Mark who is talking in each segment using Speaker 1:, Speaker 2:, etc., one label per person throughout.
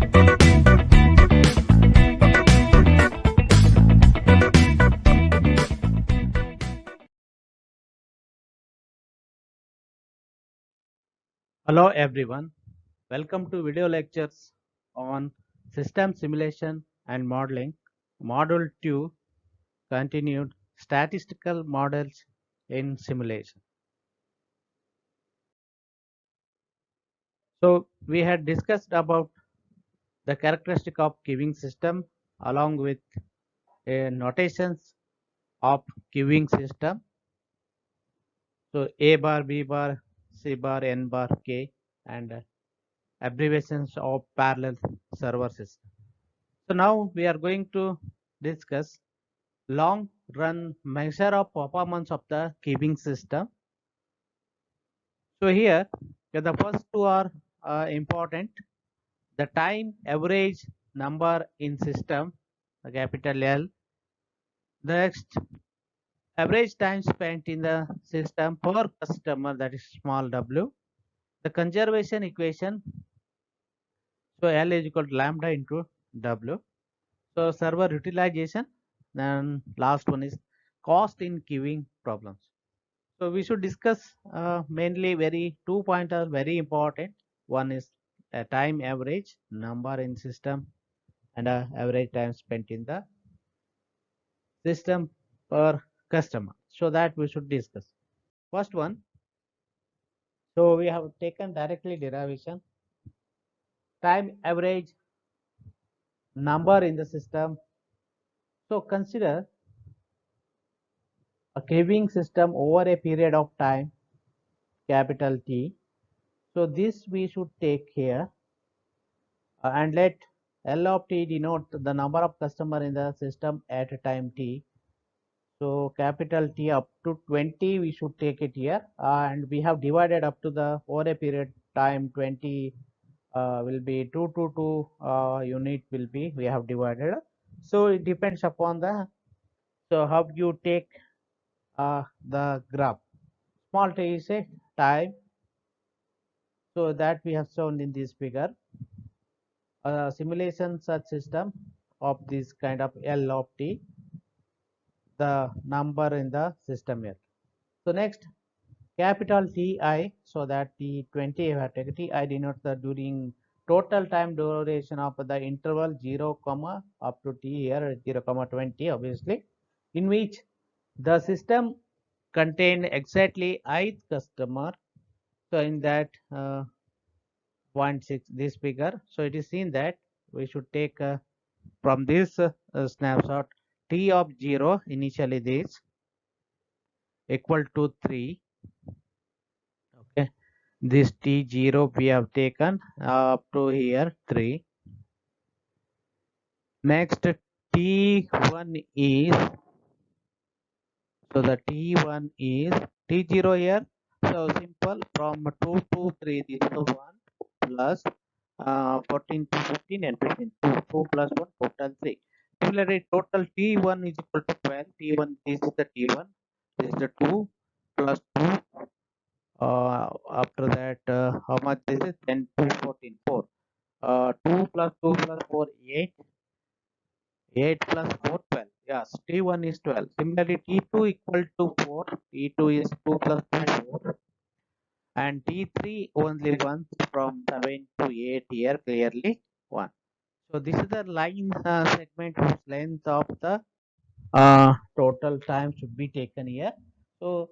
Speaker 1: Hello everyone, welcome to video lectures on system simulation and modeling, module 2, continued statistical models in simulation. So we had discussed about the characteristic of queuing system along with notations of queuing system. So A bar, B bar, C bar, N bar, K, and abbreviations of parallel server system. So now we are going to discuss long run measure of performance of the queuing system. So here the first two are important. The time average number in system, the capital L. The next, average time spent in the system per customer, that is small w. The conservation equation, so L is equal to lambda into W. So server utilization. Then last one is cost in queuing problems. So we should discuss mainly two points are very important. One is a time average number in system and average time spent in the system per customer. So that we should discuss. First one. So we have taken directly derivation. Time average number in the system. So consider a queuing system over a period of time, capital T. So this we should take here and let L of T denote the number of customer in the system at a time T. So capital T up to 20 we should take it here and we have divided up to the over a period time 20 will be 2 to 2 unit will be we have divided. So it depends upon the so how you take the graph. Small t is a time, so that we have shown in this figure. A simulation such system of this kind of L of T, the number in the system here. So next, capital Ti, so that the 20 have taken Ti denotes the during total time duration of the interval 0 comma up to T here 0 comma 20 obviously, in which the system contain exactly ith customer. So in that 0.6 this figure, so it is seen that we should take from this snapshot T of 0 initially this equal to 3. Okay, this T0 we have taken up to here 3. Next T1 is, so the T1 is T0 here, so simple from 2 to 3 this is 1 plus 14 to 15 and 15 2 plus 1 total 3. Similarly total T1 is equal to 12. T1 this is the T1, this is the 2 plus 2 after that how much this is 10 to 14 4 2 plus 2 plus 4 8 8 plus 4 12. Yes, T1 is 12. Similarly T2 equal to 4. T2 is 2 plus 2 4 and T3 only 1 from 7 to 8 here clearly 1. So this is the line segment whose length of the total time should be taken here. So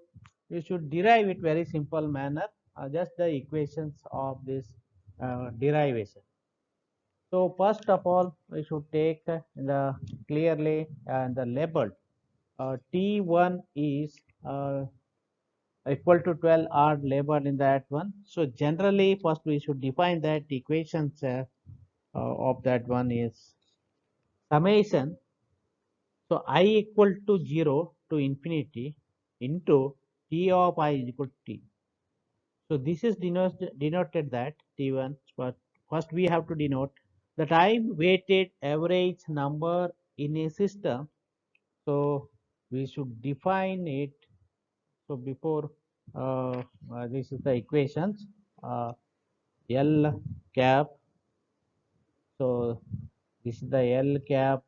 Speaker 1: you should derive it very simple manner, just the equations of this derivation. So first of all, we should take the clearly the label. T1 is equal to 12 are labeled in that one. So generally, first we should define that equations of that one is summation. So I equal to 0 to infinity into T of I is equal to T. So this is denoted that T1, but first we have to denote the time weighted average number in a system. So we should define it. So before this is the equations L cap. So this is the L cap,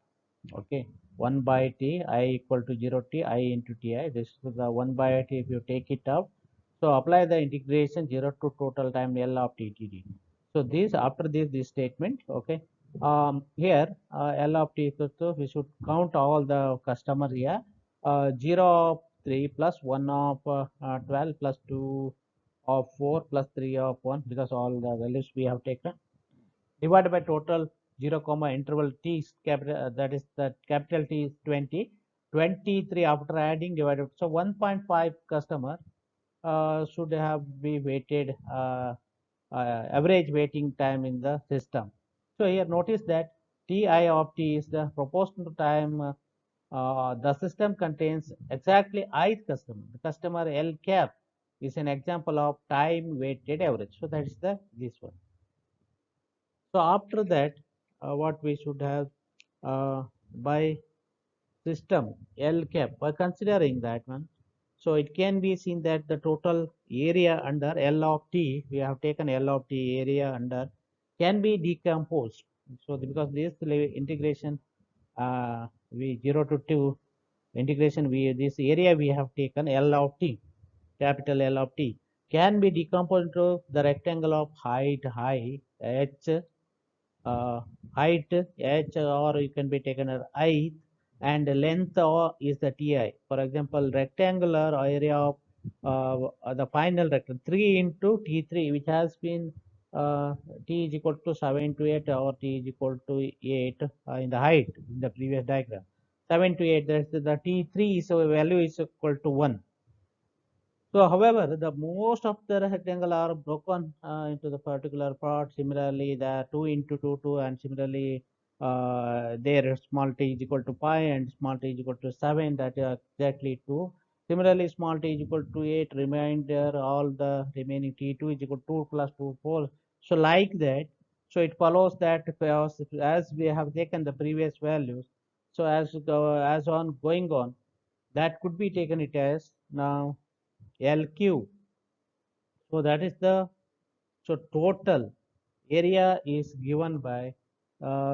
Speaker 1: okay, 1 by T, I equal to 0 T, I into Ti. This is the 1 by T if you take it out. So apply the integration 0 to total time L of TTD. So this, after this statement, okay, here L of T equals to, we should count all the customers here. 0 of 3 plus 1 of 12 plus 2 of 4 plus 3 of 1, because all the values we have taken, divided by total 0 comma interval t is capital, that is the capital T is 20, 23 after adding divided. So 1.5 customer should have be weighted average waiting time in the system. So here notice that Ti of T is the proportional time the system contains exactly ith customer. The customer L cap is an example of time weighted average. So that is the this one. So after that, what we should have by system L cap, by considering that one. So it can be seen that the total area under L of T, we have taken L of T area under, can be decomposed. So because this integration, we 0 to 2 integration, we this area we have taken L of T, capital L of T, can be decomposed into the rectangle of height h, uh, height h, or you can be taken as I, and length is the Ti. For example, rectangular area of the final rectangle 3 into T3, which has been uh, T is equal to 7 to 8 or T is equal to 8 in the height in the previous diagram. 7 to 8, that's the T3 is value is equal to 1. So, however, the most of the rectangle are broken into the particular part. Similarly, the 2 into 2, 2, and similarly, their small t is equal to pi and small t is equal to 7. That is exactly 2. Similarly, small t is equal to 8. Remainder, all the remaining t2 is equal to 2 plus 2, 4. So, like that. So, it follows that as we have taken the previous values. So, as on going on, that could be taken it as now LQ. So that is the, so total area is given by,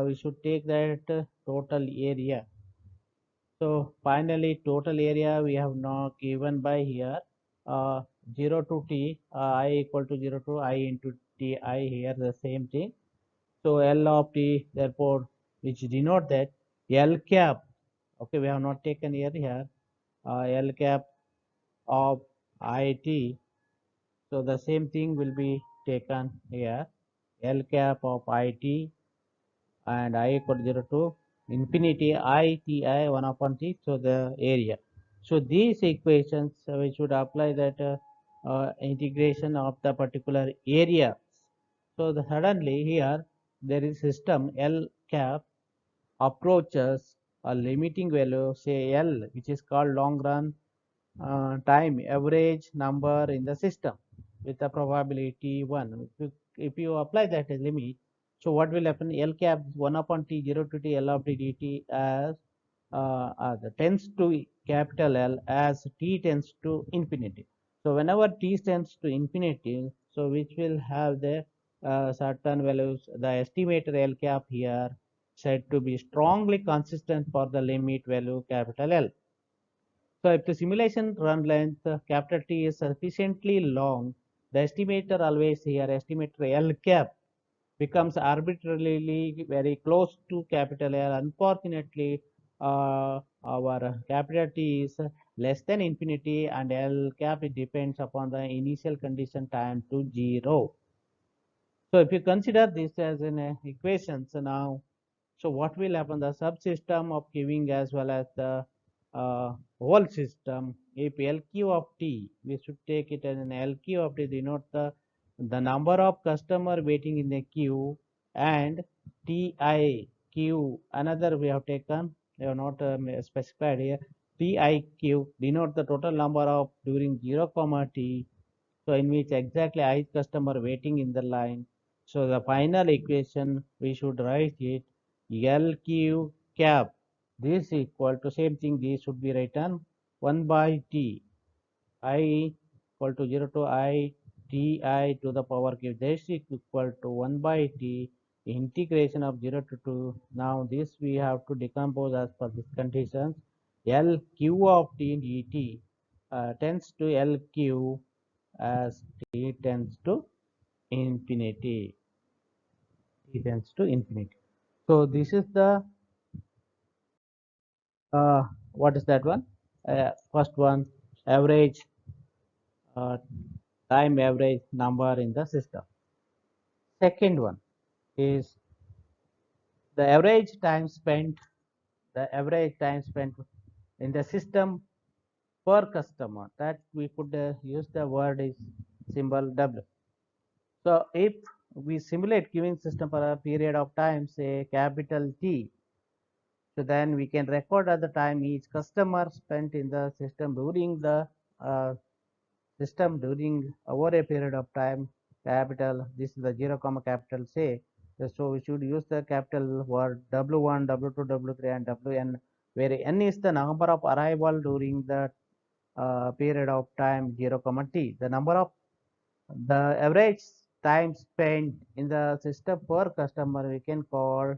Speaker 1: we should take that total area. So finally total area we have now given by here, 0 to T, I equal to 0 to I into Ti, here the same thing. So L of T, therefore, which denote that L cap, okay, we have not taken here, L cap of IT. So the same thing will be taken here, L cap of IT and I equal to 0 to infinity I Ti 1 upon T, so the area. So these equations, we should apply that integration of the particular area. So suddenly here there is system L cap approaches a limiting value, say L, which is called long run time average number in the system with the probability 1. If you apply that as limit, so what will happen? L cap 1 upon T 0 to T L of T dt as the tends to capital L as T tends to infinity. So whenever T tends to infinity, so which will have the certain values, the estimated L cap here said to be strongly consistent for the limit value capital L. So if the simulation run length capital T is sufficiently long, the estimator always here, estimator L cap becomes arbitrarily very close to capital L. Unfortunately, our capital T is less than infinity and L cap, it depends upon the initial condition time to 0. So if you consider this as an equation, so now, so what will happen? The subsystem of queuing as well as the whole system, if LQ of T, we should take it as an LQ of T denote the number of customer waiting in the queue, and TI queue, another we have taken, they are not specified here. TIQ denote the total number of during 0 comma T, so in which exactly I customer waiting in the line. So the final equation we should write it LQ cap. This equal to same thing. This should be written 1 by T I equal to 0 to I Ti to the power q. This is equal to 1 by T integration of 0 to 2. Now this we have to decompose as per this conditions. LQ of t dt tends to LQ as t tends to infinity. T tends to infinity. So this is the what is that one? First one, average uh, time average number in the system. Second one is the average time spent in the system per customer. That we could use the word is symbol W. So if we simulate queuing system for a period of time, say capital T, so then we can record at the time each customer spent in the system during the system during over a period of time. Capital, this is the 0 comma capital say. So we should use the capital word W1, W2, W3 and Wn, where n is the number of arrival during the period of time 0 comma t. The average time spent in the system per customer we can call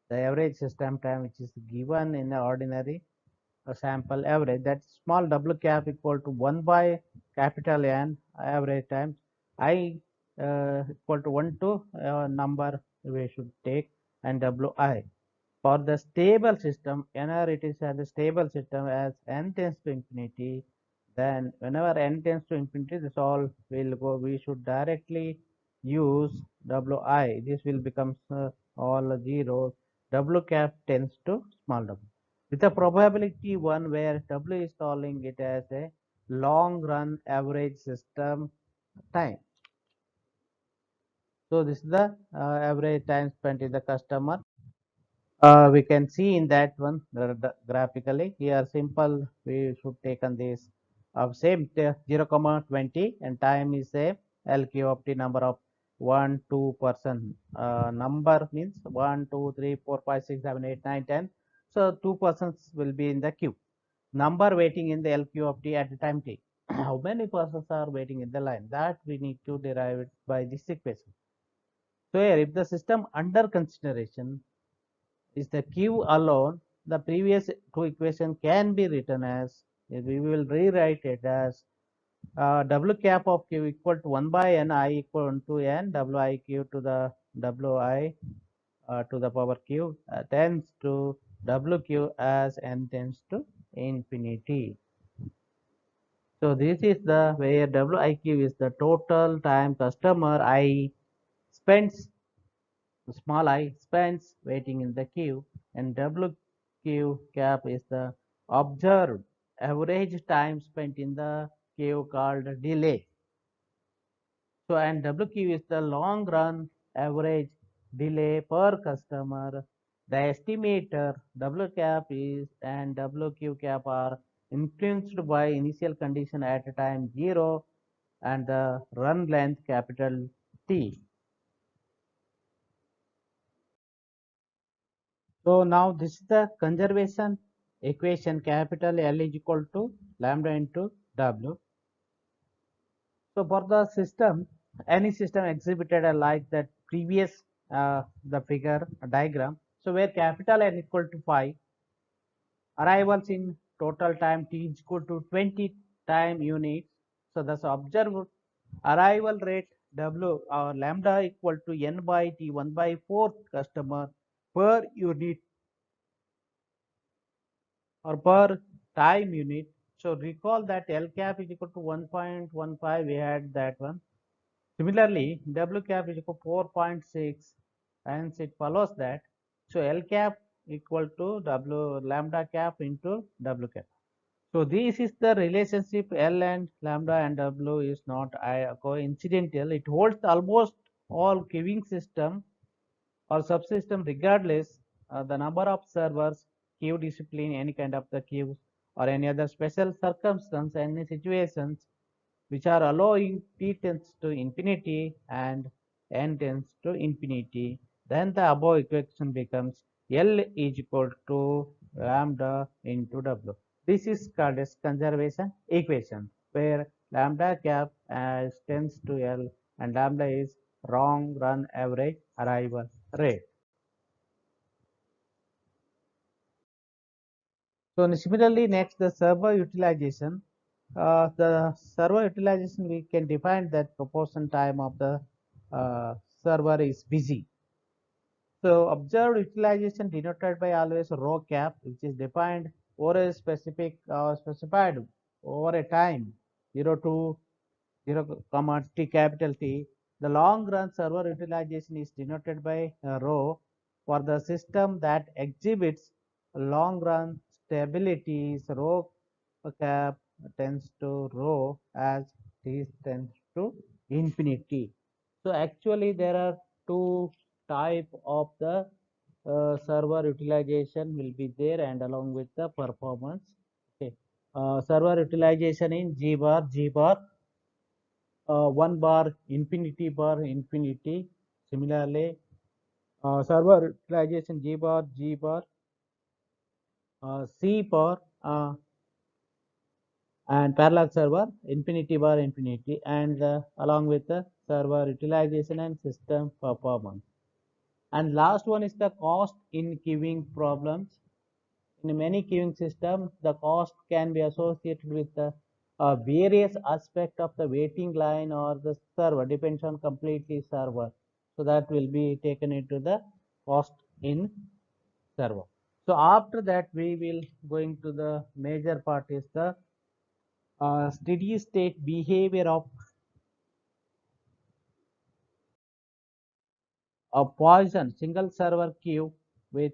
Speaker 1: the average system time, which is given in the ordinary sample average. That small w cap equal to 1 by capital N average times I equal to 1 to number we should take, and Wi. For the stable system, whenever it is a stable system as n tends to infinity, then whenever n tends to infinity, this all will go. We should directly use Wi. This will become all zeros. W cap tends to small w. With a probability 1 where W is calling it as a long run average system time. So this is the average time spent in the customer. We can see in that one graphically here simple we should take on this of same 0 comma 20 and time is same. LQ of the number of 1 2 person number means 1 2 3 4 5 6 7 8 9 10. So 2 persons will be in the queue. Number waiting in the LQ of t at the time t. How many persons are waiting in the line, that we need to derive it by this equation. So here if the system under consideration is the queue alone, the previous two equation can be written as, we will rewrite it as W cap of q equal to 1 by n I equal to n Wi q to the Wi to the power q tends to Wq as n tends to infinity. So this is the where Wiq is the total time customer I spends, small I spends waiting in the queue, and WQ cap is the observed average time spent in the queue called delay. So and WQ is the long run average delay per customer. The estimator W cap is and WQ cap are influenced by initial condition at time 0 and the run length capital T. So now this is the conservation equation, capital L is equal to lambda into W. So for the system, any system exhibited like that previous the figure diagram. So where capital N equal to 5, arrivals in total time t is equal to 20 time units. So thus observed arrival rate W or lambda equal to n by t 1 by 4 customer per unit or per time unit. So recall that L cap is equal to 1.15. We had that one. Similarly, W cap is equal to 4.6, and it follows that. So L cap equal to W lambda cap into W cap. So this is the relationship. L and lambda and W is not coincidental. It holds almost all queuing system or subsystem regardless the number of servers, queue discipline, any kind of the queues, or any other special circumstance, any situations which are allowing t tends to infinity and n tends to infinity, then the above equation becomes L is equal to lambda into W. This is called as conservation equation, where lambda cap as tends to L and lambda is long run average arrival rate. So similarly, next the server utilization. The server utilization, we can define that proportion time of the server is busy. So observed utilization denoted by always row cap, which is defined over a specified over a time 0 to 0 comma t capital T. The long run server utilization is denoted by a row for the system that exhibits long run stability. Row cap tends to row as T tends to infinity. So actually there are two type of the server utilization will be there, and along with the performance. Okay. Server utilization in G bar 1 bar, infinity. Similarly, server utilization G bar, C bar, and parallel server infinity, and along with the server utilization and system performance. And last one is the cost in queuing problems. In many queuing systems, the cost can be associated with the various aspect of the waiting line or the server, depends on completely server. So that will be taken into the cost in server. So after that, we will going to the major part is the steady state behavior of a Poisson single server queue with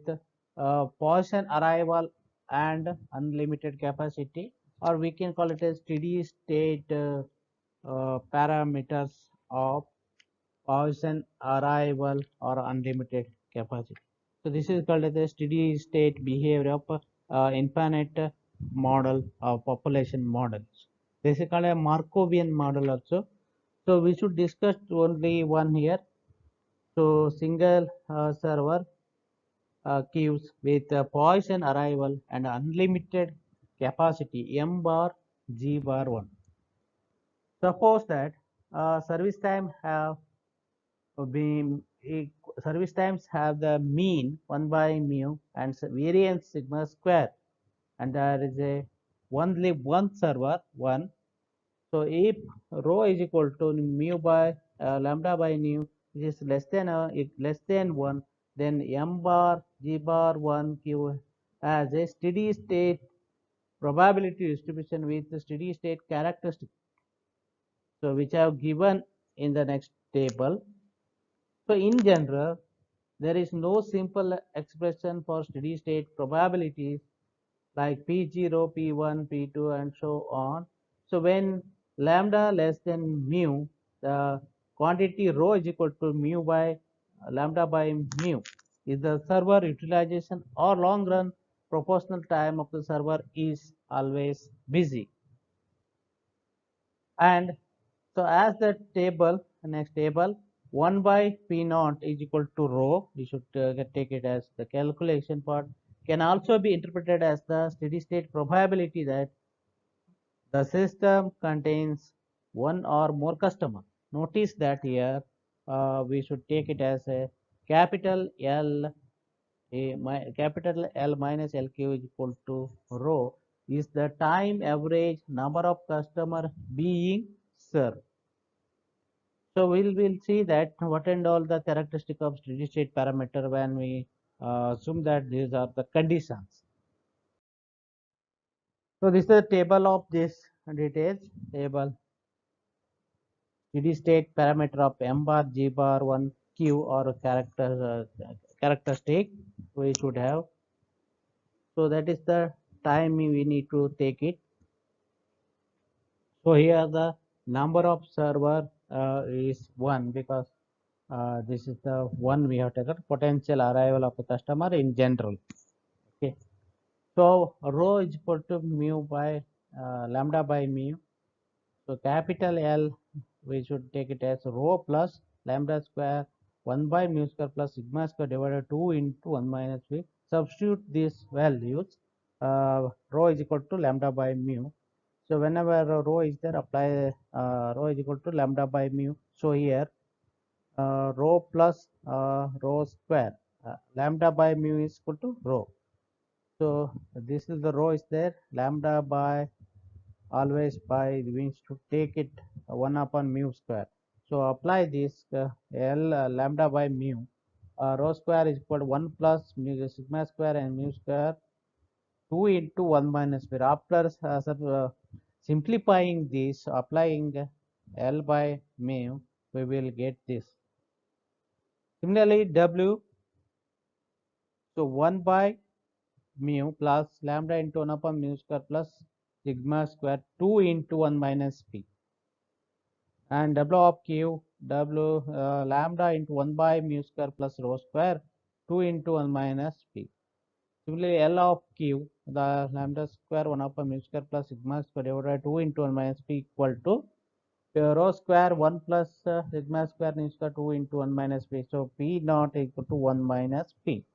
Speaker 1: Poisson arrival and unlimited capacity, or we can call it a steady state parameters of Poisson arrival or unlimited capacity. So this is called as the steady state behavior of infinite model of population models. This is called a Markovian model also. So we should discuss only one here. So single server queues with Poisson arrival and unlimited capacity M bar G bar 1. Suppose that service time have been service times have the mean 1 by mu and variance sigma square, and there is a only one server 1. So if rho is equal to mu by lambda by nu, which is less than 1, then m bar g bar 1 q as a steady state probability distribution with the steady state characteristic. So which I have given in the next table. So in general, there is no simple expression for steady state probabilities like P0, P1, P2, and so on. So when lambda less than mu, the quantity rho is equal to mu by lambda by mu is the server utilization or long run proportional time of the server is always busy. And so as the table, next table, 1 by P naught is equal to rho. We should take it as the calculation part. Can also be interpreted as the steady state probability that the system contains one or more customer. Notice that here we should take it as a capital L, capital L minus LQ is equal to rho is the time average number of customer being served. So we'll see that what and all the characteristic of steady state parameter when we assume that these are the conditions. So this is the table of this details table. Steady state parameter of m bar g bar 1 q or characteristic we should have. So that is the time we need to take it. So here the number of server is 1 because this is the one we have taken potential arrival of the customer in general. Okay. So rho is equal to mu by lambda by mu. So capital L we should take it as rho plus lambda square 1 by mu square plus sigma square divided 2 into 1 minus v. Substitute these values. Rho is equal to lambda by mu. So whenever rho is there, apply rho is equal to lambda by mu. So here rho plus rho square. Lambda by mu is equal to rho. So this is the rho is there. Lambda by always by we should take it 1 upon mu square. So apply this L lambda by mu. Rho square is equal to 1 plus mu sigma square and mu square 2 into 1 minus mu. After simplifying this, applying L by mu, we will get this. Similarly, W, so 1 by mu plus lambda into 1 upon mu square plus sigma square 2 into 1 minus p. And W of Q, W lambda into 1 by mu square plus rho square 2 into 1 minus p. Similarly, L of Q, the lambda square 1 upon mu square plus sigma square divided by 2 into 1 minus p equal to rho square 1 plus sigma square mu square 2 into 1 minus p. So p not equal to 1 minus p.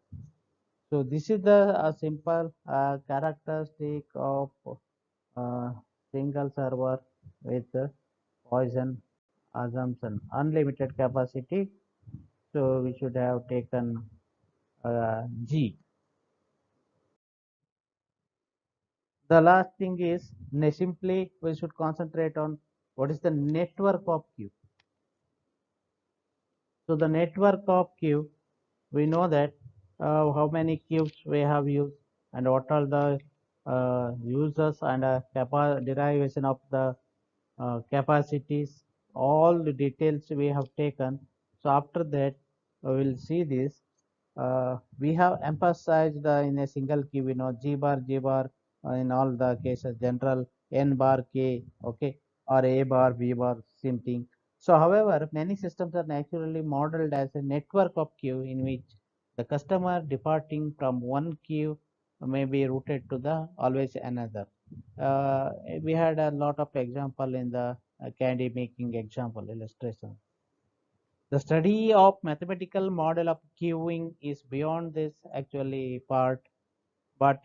Speaker 1: So this is the simple characteristic of single server with Poisson assumption, unlimited capacity. So we should have taken G. The last thing is simply we should concentrate on what is the network of Q. So the network of Q, we know that how many cubes we have used and what are the users and derivation of the capacities, all the details we have taken. So after that we will see this. We have emphasized in a single key, we know G bar in all the cases, general N bar K, okay, or A bar B bar, same thing. So however, many systems are naturally modeled as a network of queue in which the customer departing from one queue may be routed to the always another. We had a lot of example in the candy making example illustration. The study of mathematical model of queuing is beyond this actually part, but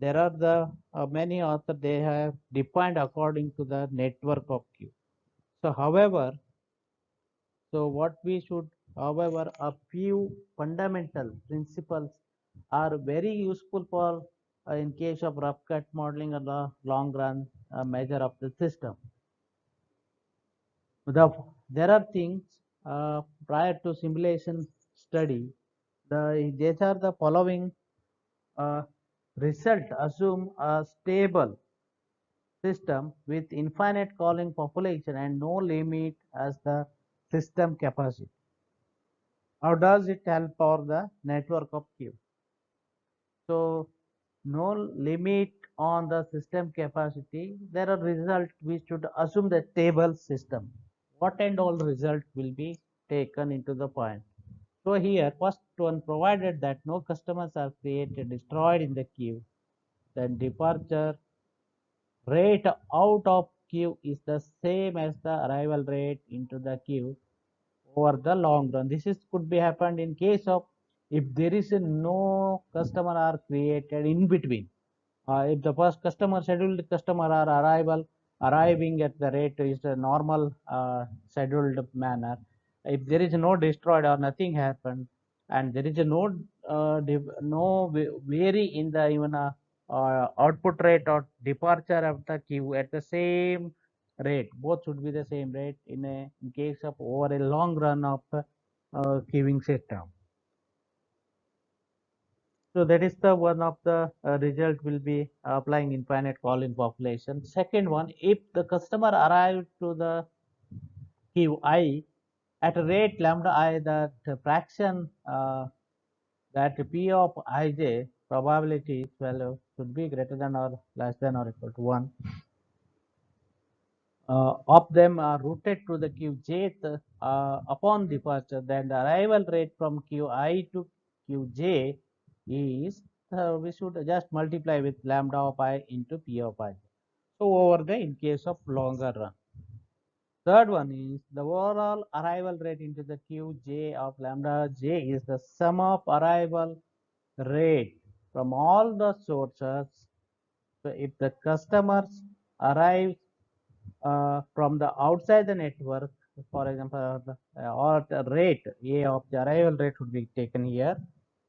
Speaker 1: there are the many authors they have defined according to the network of queue. So however, so what we should, however, a few fundamental principles are very useful for in case of rough cut modeling or the long run measure of the system. There are things prior to simulation study. These are the following result. Assume a stable system with infinite calling population and no limit as the system capacity. How does it help for the network of queue? So no limit on the system capacity. There are results we should assume the stable system. What and all result will be taken into the point. So here first one, provided that no customers are created destroyed in the queue, then departure rate out of queue is the same as the arrival rate into the queue over the long run. This is could be happened in case of if there is no customer are created in between. If the first customer scheduled customer are arriving at the rate is a normal scheduled manner. If there is no destroyed or nothing happened, and there is a no vary in the even output rate or departure of the queue at the same rate, both should be the same rate in case of over a long run of queuing system. So that is the one of the result will be applying infinite calling population. Second one, if the customer arrived to the queue I at a rate lambda I, that fraction that P of ij probability value should be greater than or less than or equal to 1. Of them are routed to the queue jth upon departure, then the arrival rate from queue I to queue j is we should just multiply with lambda of I into P of I. So over the in case of longer run. Third one is the overall arrival rate into the queue j of lambda j is the sum of arrival rate from all the sources. So if the customers arrive from the outside the network, for example, or the rate A of the arrival rate would be taken here.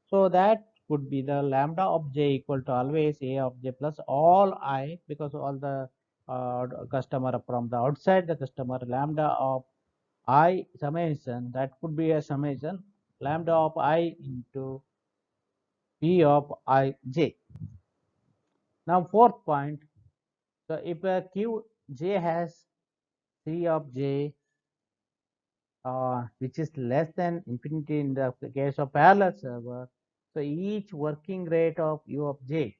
Speaker 1: So that could be the lambda of j equal to always A of j plus all I, because all the customer from the outside the customer, lambda of I summation, that could be a summation lambda of I into P of I j. Now fourth point, so if a q j has C of j which is less than infinity in the case of parallel server, so each working rate of u of j,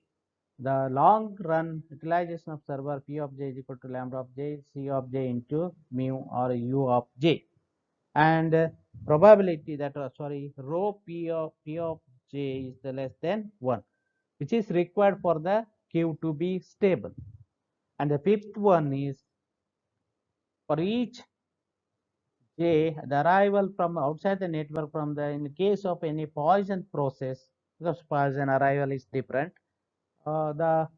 Speaker 1: the long run utilization of server P of j is equal to lambda of j C of j into mu or u of j, and probability that rho P of j is the less than 1, which is required for the queue to be stable. And the fifth one is for each j, the arrival from outside the network from the, in the case of any Poisson process, because Poisson arrival is different, the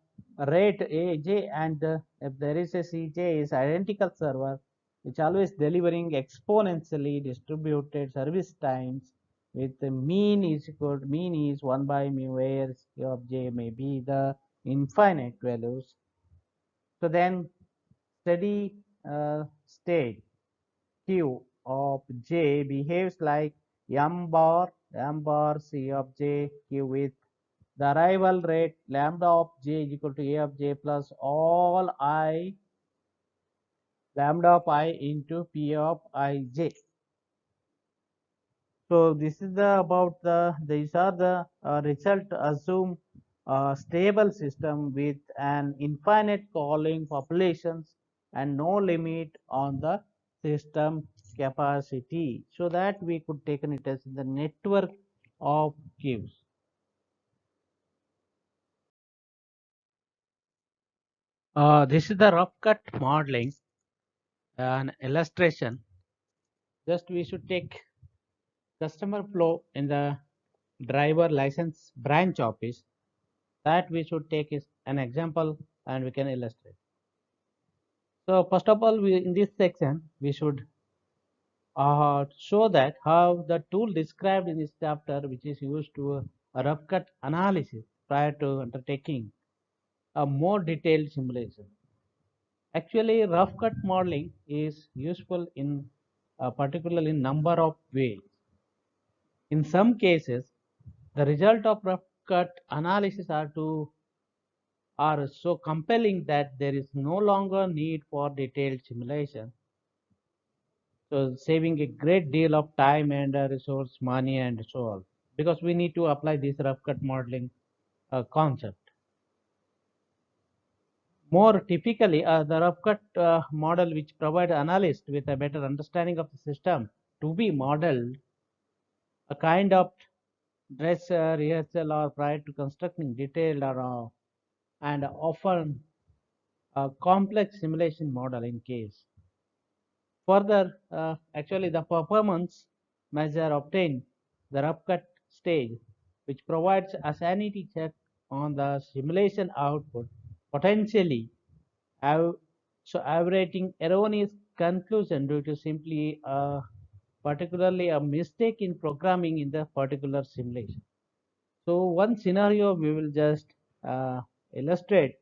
Speaker 1: rate aj and if there is a cj is identical server which always delivering exponentially distributed service times with the mean is equal to mean is 1 by mu, where q of j may be the infinite values. So then steady state q of j behaves like m bar c of j q with the arrival rate lambda of j is equal to A of j plus all I lambda of I into P of I j. So this is the about these are the result. Assume a stable system with an infinite calling populations and no limit on the system capacity, so that we could take it as the network of queues. This is the rough cut modeling, an illustration. Just we should take customer flow in the driver license branch office. That we should take is an example and we can illustrate. So first of all, in this section we should show that how the tool described in this chapter, which is used to a rough cut analysis prior to undertaking a more detailed simulation. Actually, rough cut modeling is useful in particularly in number of ways. In some cases, the result of rough cut analysis are so compelling that there is no longer need for detailed simulation. So saving a great deal of time and resource, money and so on, because we need to apply this rough cut modeling concept. More typically, the rough cut model which provide analysts with a better understanding of the system to be modeled, a kind of dress rehearsal or prior to constructing detailed or and often a complex simulation model in case. Further, actually the performance measure obtained the rough cut stage, which provides a sanity check on the simulation output, potentially so averaging erroneous conclusion due to simply particularly a mistake in programming in the particular simulation. So one scenario we will just illustrate.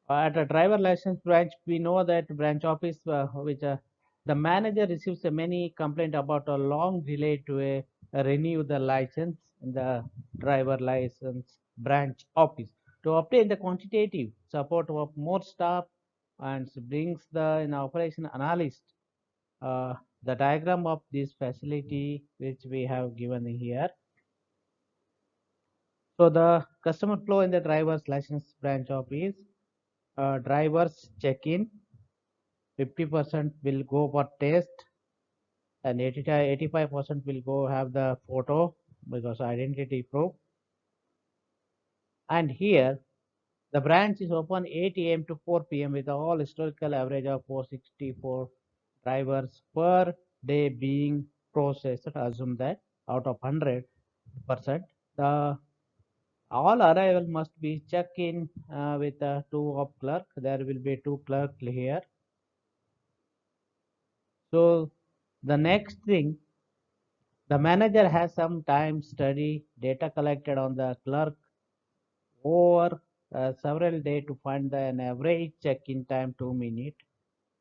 Speaker 1: At a driver license branch, we know that branch office which the manager receives a many complaint about a long delay to renew the license in the driver license branch office. To obtain the quantitative support of more staff and brings the in operation analyst the diagram of this facility which we have given here. So the customer flow in the driver's license branch office, drivers check in, 50% will go for test, and 85% will go have the photo because identity proof. And here the branch is open 8 a.m. to 4 p.m. with all historical average of 464 drivers per day being processed. Assume that out of 100%, the all arrival must be checked in with two of clerk. There will be two clerk here. So the next thing, the manager has some time study data collected on the clerk over several days to find an average check-in time 2 minutes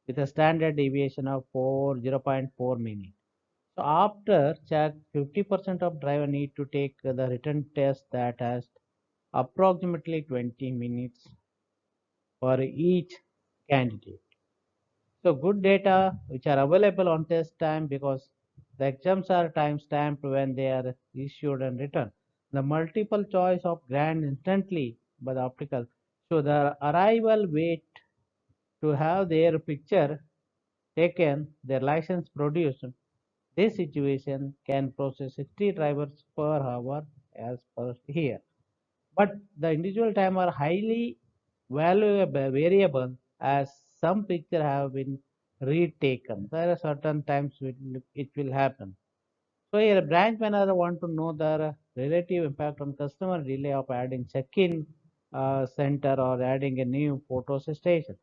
Speaker 1: with a standard deviation of 0.4 minutes. So after check, 50% of driver need to take the written test that has approximately 20 minutes for each candidate. So good data which are available on test time because the exams are time stamped when they are issued and returned. The multiple choice of grant instantly by the optical. So the arrival wait to have their picture taken, their license produced. This situation can process 60 drivers per hour as per here. But the individual time are highly valuable variable as some picture have been retaken. There are certain times it will happen. So here branch manager want to know the relative impact on customer delay of adding check-in center or adding a new photo station.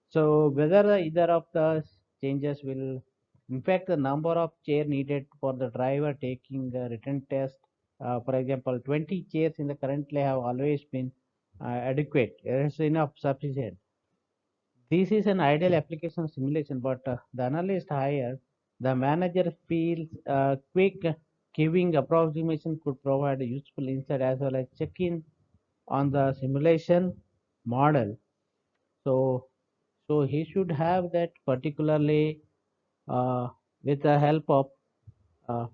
Speaker 1: So whether either of the changes will impact the number of chair needed for the driver taking the written test. For example, 20 chairs in the currently have always been adequate. It is enough sufficient. This is an ideal application simulation, but the analyst higher, the manager feels quick queuing approximation could provide a useful insight as well as check-in on the simulation model. So, so he should have that particularly uh, with the help of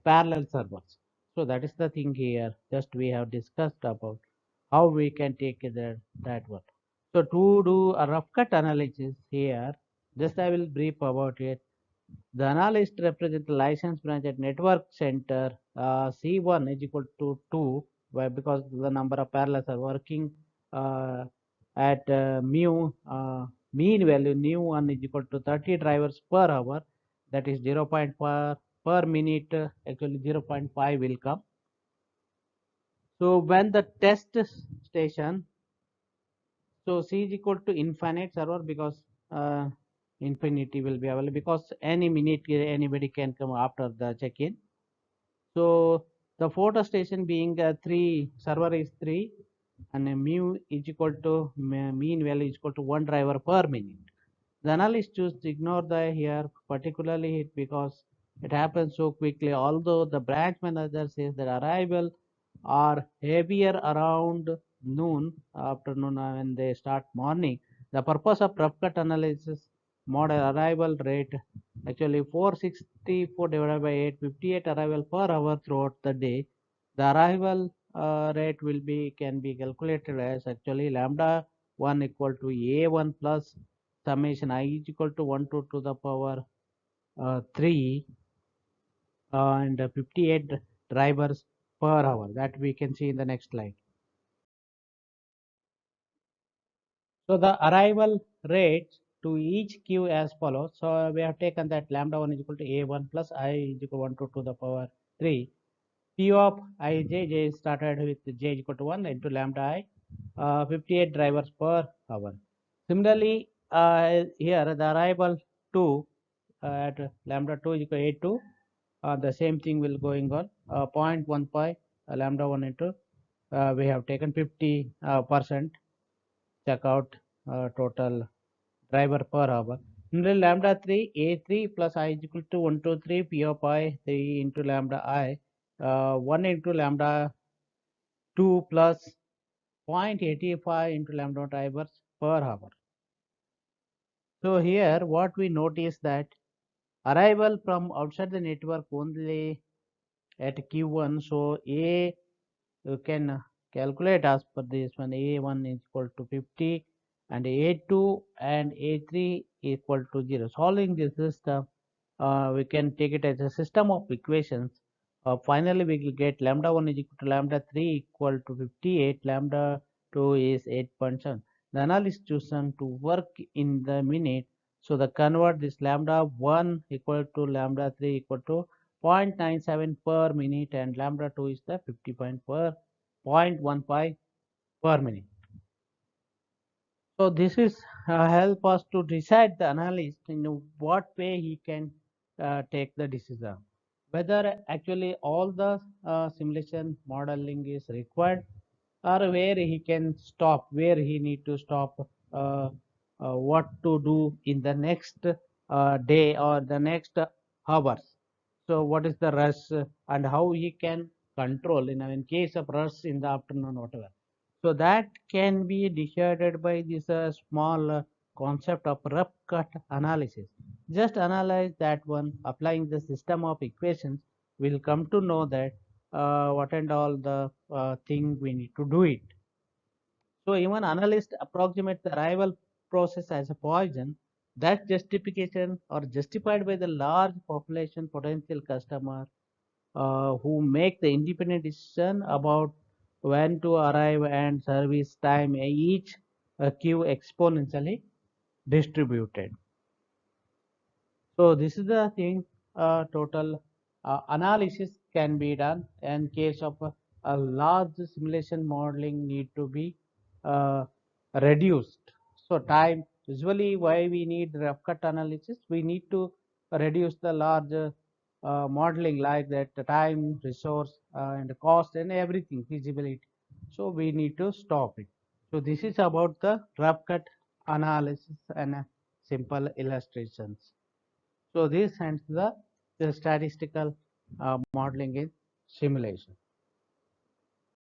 Speaker 1: parallel servers. So that is the thing here. Just we have discussed about how we can take that one. So to do a rough cut analysis here, just I will brief about it. The analyst represents the license branch at network center. C1 is equal to 2, why? Because the number of parallels are working uh, at mean value nu1 is equal to 30 drivers per hour. That is 0.4 per minute. Actually 0.5 will come. So when the test station, so C is equal to infinite server because infinity will be available because any minute anybody can come after the check-in. So the photo station being 3, server is 3 and mu is equal to mean value is equal to 1 driver per minute. The analyst choose to ignore the here particularly because it happens so quickly. Although the branch manager says that arrival are heavier around noon, afternoon when they start morning. The purpose of rough cut analysis model arrival rate actually 464 divided by 858 arrival per hour throughout the day. The arrival rate will be can be calculated as actually lambda 1 equal to a1 plus summation I is equal to 1 to the power 3 and 58 drivers per hour that we can see in the next slide. So the arrival rates to each queue as follows. So we have taken that lambda 1 is equal to a1 plus I is equal to 1 to the power 3. P of j started with j is equal to 1 into lambda I, 58 drivers per hour. Similarly, here the arrival 2 at lambda 2 is equal to a2. The same thing will going on 0.15 lambda 1 into we have taken 50% check out total driver per hour. Similarly, lambda 3 a3 plus I is equal to 1 to 3 p of I 3 into lambda I 1 into lambda 2 plus 0.85 into lambda drivers per hour. So here what we notice that arrival from outside the network only at Q1. So A you can calculate as per this one. A1 is equal to 50 and A2 and A3 equal to 0. Solving this system, we can take it as a system of equations. Finally, we will get lambda 1 is equal to lambda 3 equal to 58. Lambda 2 is 8.7. The analyst chosen to work in the minute. So the convert this lambda 1 equal to lambda 3 equal to 0.97 per minute and lambda 2 is the 50.15 per minute. So this is help us to decide the analyst in what way he can take the decision whether actually all the simulation modeling is required, or where he can stop, where he need to stop, what to do in the next day or the next hours. So what is the rush, and how he can control in case of rush in the afternoon, whatever. So that can be decided by this small concept of rough cut analysis. Just analyze that one, applying the system of equations, we'll come to know that what and all the thing we need to do it. So even analysts approximate the arrival process as a poison. That justification or justified by the large population potential customer who make the independent decision about when to arrive and service time, each queue exponentially distributed. So this is the thing, total analysis can be done in case of a large simulation modeling need to be uh, reduced. So time, usually why we need rough cut analysis, we need to reduce the large modeling, like that the time, resource and cost and everything, feasibility. So we need to stop it. So this is about the rough cut analysis and simple illustrations. So this ends the statistical modeling in simulation.